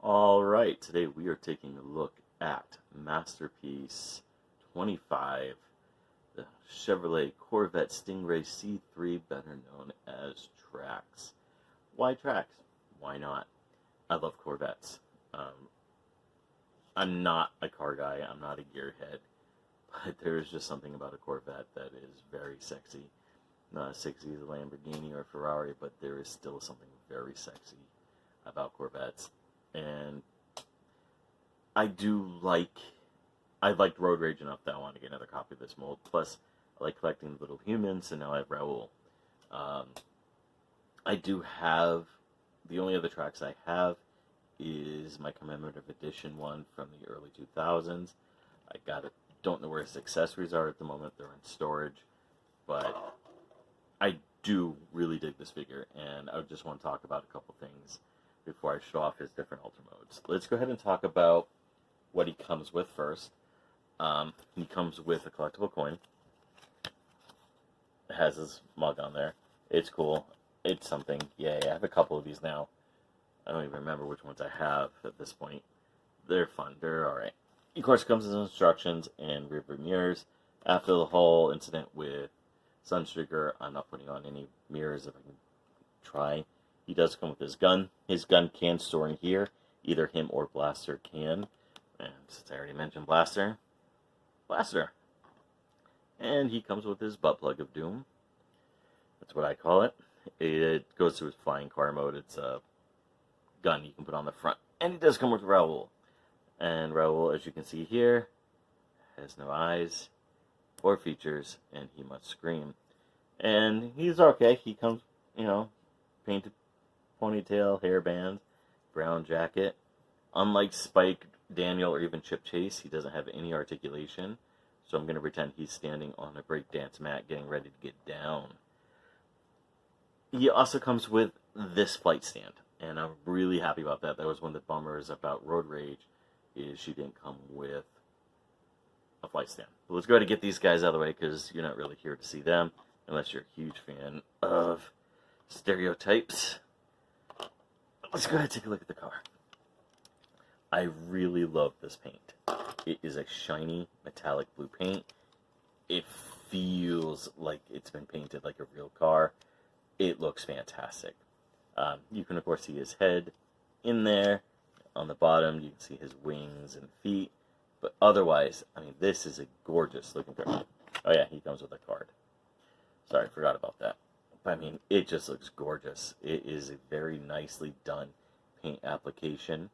Alright, today we are taking a look at Masterpiece 25, the Chevrolet Corvette Stingray C3, better known as Trax. Why Trax? Why not? I love Corvettes. I'm not a car guy, I'm not a gearhead, but there is just something about a Corvette that is very sexy. Not as sexy as a Lamborghini or a Ferrari, but there is still something very sexy about Corvettes. And I liked Road Rage enough that I wanted to get another copy of this mold. Plus, I like collecting little humans, and now I have Raoul. I do have, the only other tracks I have is my commemorative edition one from the early 2000s. I got it. Don't know where its accessories are at the moment. They're in storage. But I do really dig this figure, and I just want to talk about a couple things before I show off his different Ultra modes. Let's go ahead and talk about what he comes with first. He comes with a collectible coin. It has his mug on there. It's cool. It's something. Yay, I have a couple of these now. I don't even remember which ones I have at this point. They're fun. They're alright. Of course, it comes with instructions and rearview mirrors. After the whole incident with Sunstreaker, I'm not putting on any mirrors if I can try. He does come with his gun. His gun can store in here. Either him or Blaster can. And since I already mentioned Blaster. And he comes with his butt plug of doom. That's what I call it. It goes to his flying car mode. It's a gun you can put on the front. And he does come with Raoul. And Raoul, as you can see here, has no eyes or features, and he must scream. And he's okay. He comes, painted ponytail, hairbands, brown jacket. Unlike Spike, Daniel, or even Chip Chase, he doesn't have any articulation. So I'm going to pretend he's standing on a breakdance mat getting ready to get down. He also comes with this flight stand, and I'm really happy about that. That was one of the bummers about Road Rage, is she didn't come with a flight stand. But let's go ahead and get these guys out of the way, because you're not really here to see them, unless you're a huge fan of stereotypes. Let's go ahead and take a look at the car. I really love this paint. It is a shiny metallic blue paint. It feels like it's been painted like a real car. It looks fantastic. You can of course see his head in there. On the bottom you can see his wings and feet. But otherwise, I mean, this is a gorgeous looking car. Oh yeah, he comes with a card. Sorry, forgot about that. But I mean, it just looks gorgeous. It is a very nicely done paint application.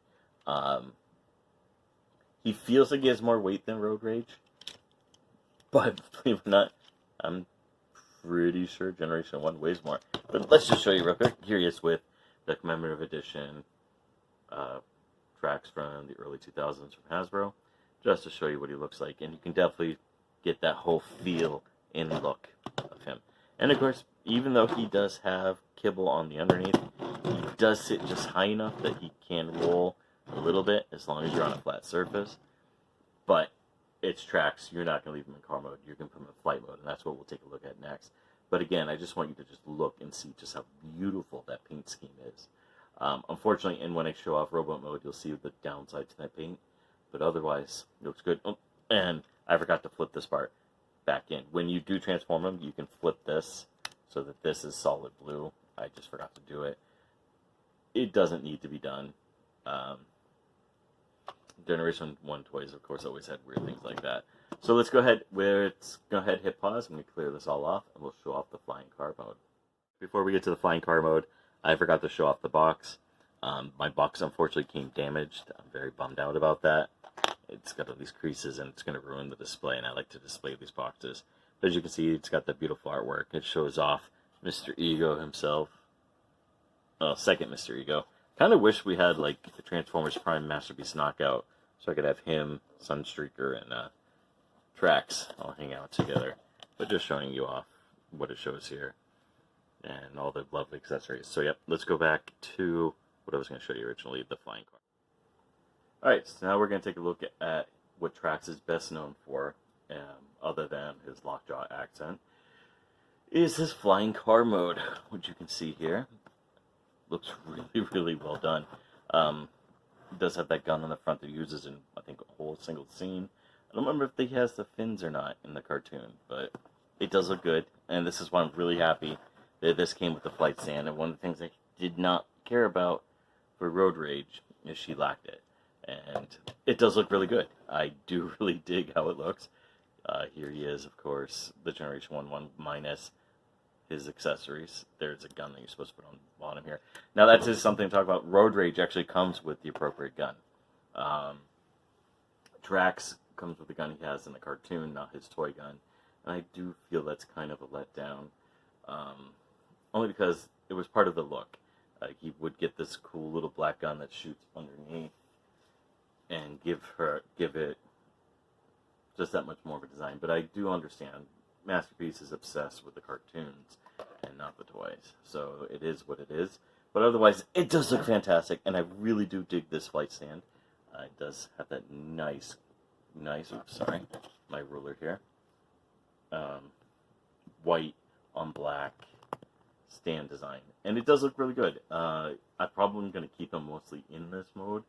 He feels like he has more weight than Road Rage. But believe it or not, I'm pretty sure Generation 1 weighs more. But let's just show you real quick. Here he is with the commemorative edition tracks from the early 2000s from Hasbro, just to show you what he looks like. And you can definitely get that whole feel and look of him. And of course, even though he does have kibble on the underneath, he does sit just high enough that he can roll a little bit as long as you're on a flat surface. But it's Trax. You're not going to leave him in car mode. You're going to put him in flight mode, and that's what we'll take a look at next. But again, I just want you to just look and see just how beautiful that paint scheme is. Unfortunately, and when I show off robot mode, you'll see the downside to that paint. But otherwise, it looks good. Oh, and I forgot to flip this part back in. When you do transform him, you can flip this so that this is solid blue. I just forgot to do it. It doesn't need to be done. Generation 1 toys, of course, always had weird things like that. So let's go ahead, hit pause. I'm going to clear this all off, and we'll show off the flying car mode. Before we get to the flying car mode, I forgot to show off the box. My box, unfortunately, came damaged. I'm very bummed out about that. It's got all these creases, and it's going to ruin the display, and I like to display these boxes. But as you can see, it's got the beautiful artwork. It shows off Mr. Ego himself. Second Mr. Ego. Kind of wish we had, like, the Transformers Prime Masterpiece Knockout, so I could have him, Sunstreaker, and Trax all hang out together. But just showing you off what it shows here, and all the lovely accessories. So, yep, let's go back to what I was going to show you originally, the flying car. Alright, so now we're going to take a look at what Trax is best known for, other than his lockjaw accent, is his flying car mode, which you can see here. Looks really, really well done. It does have that gun on the front that he uses in, I think, a whole single scene. I don't remember if he has the fins or not in the cartoon, but it does look good, and this is why I'm really happy that this came with the flight stand. And one of the things I did not care about for Road Rage is she lacked it, and it does look really good. I do really dig how it looks. Here he is, of course, the Generation 1 minus his accessories. There's a gun that you're supposed to put on the bottom here. Now that is something to talk about. Road Rage actually comes with the appropriate gun. Drax comes with the gun he has in the cartoon, not his toy gun. And I do feel that's kind of a letdown. Only because it was part of the look. He would get this cool little black gun that shoots underneath and give it just that much more of a design. But I do understand Masterpiece is obsessed with the cartoons and not the toys. So it is what it is. But otherwise, it does look fantastic, and I really do dig this flight stand. It does have that nice, oops, sorry, my ruler here. White on black stand design. And it does look really good. I probably am going to keep them mostly in this mode.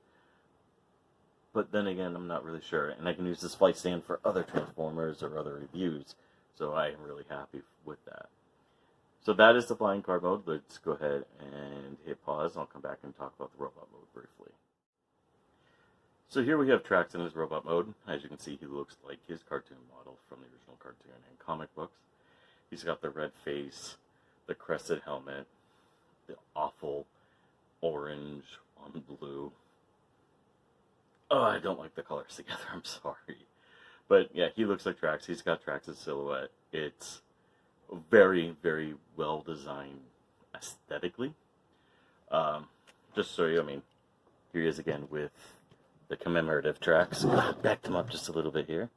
But then again, I'm not really sure. And I can use this flight stand for other Transformers or other reviews. So I am really happy with that. So that is the flying car mode. Let's go ahead and hit pause. And I'll come back and talk about the robot mode briefly. So here we have Drax in his robot mode. As you can see, he looks like his cartoon model from the original cartoon and comic books. He's got the red face, the crested helmet, the awful orange on blue. Oh, I don't like the colors together, I'm sorry. But yeah, he looks like Drax. He's got Drax's silhouette. It's very, very well designed aesthetically. Just so you, here he is again with the commemorative Drax. Back them up just a little bit here.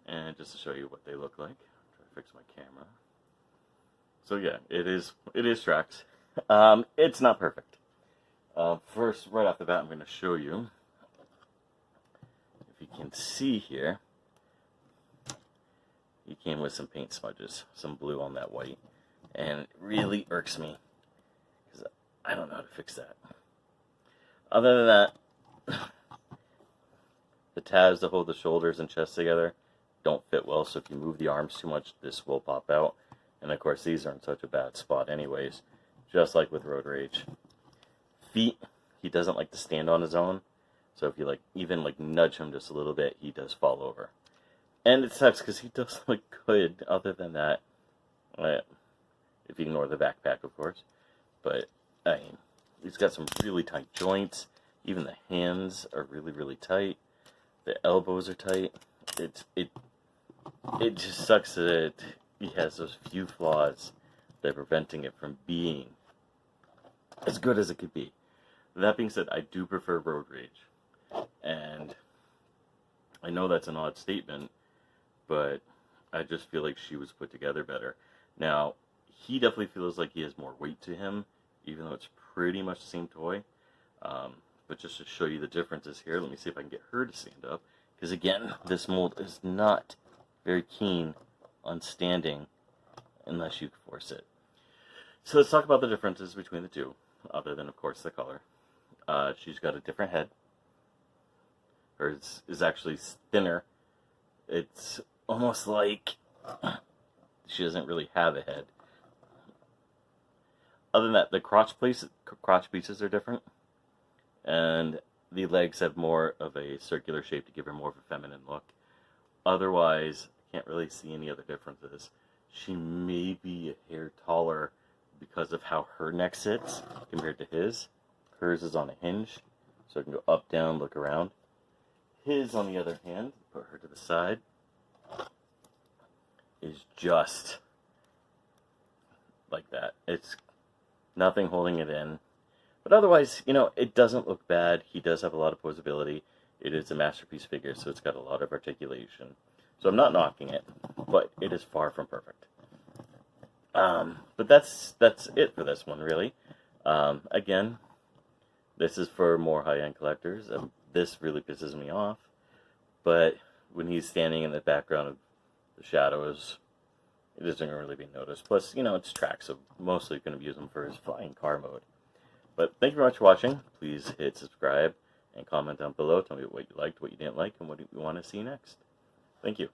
And just to show you what they look like. Try to fix my camera. So yeah, it is Drax. It's not perfect. First, right off the bat, I'm going to show you. If you can see here, he came with some paint smudges, some blue on that white, and it really irks me because I don't know how to fix that. Other than that, the tabs that hold the shoulders and chest together don't fit well, so if you move the arms too much, this will pop out. And of course, these are in such a bad spot anyways, just like with Road Rage. Feet, he doesn't like to stand on his own, so if you even nudge him just a little bit, he does fall over. And it sucks because he does look good other than that. If you ignore the backpack, of course. But, he's got some really tight joints. Even the hands are really, really tight. The elbows are tight. It just sucks that he has those few flaws that are preventing it from being as good as it could be. That being said, I do prefer Road Rage. And I know that's an odd statement, but I just feel like she was put together better. Now, he definitely feels like he has more weight to him, even though it's pretty much the same toy. But just to show you the differences here, let me see if I can get her to stand up. Because again, this mold is not very keen on standing unless you force it. So let's talk about the differences between the two, other than, of course, the color. She's got a different head. Hers is actually thinner. It's almost like she doesn't really have a head. Other than that, the crotch pieces are different. And the legs have more of a circular shape to give her more of a feminine look. Otherwise, I can't really see any other differences. She may be a hair taller because of how her neck sits compared to his. Hers is on a hinge, so I can go up, down, look around. His, on the other hand, put her to the side, is just like that. It's nothing holding it in. But otherwise, it doesn't look bad. He does have a lot of posability. It is a Masterpiece figure, so it's got a lot of articulation. So I'm not knocking it, but it is far from perfect. But that's it for this one, really. Again, this is for more high-end collectors. This really pisses me off. But when he's standing in the background of the shadows, it isn't really being noticed. Plus, it's Drax, so mostly going to use him for his flying car mode. But thank you very much for watching. Please hit subscribe And comment down below. Tell me what you liked, what you didn't like, and what you want to see next. Thank you.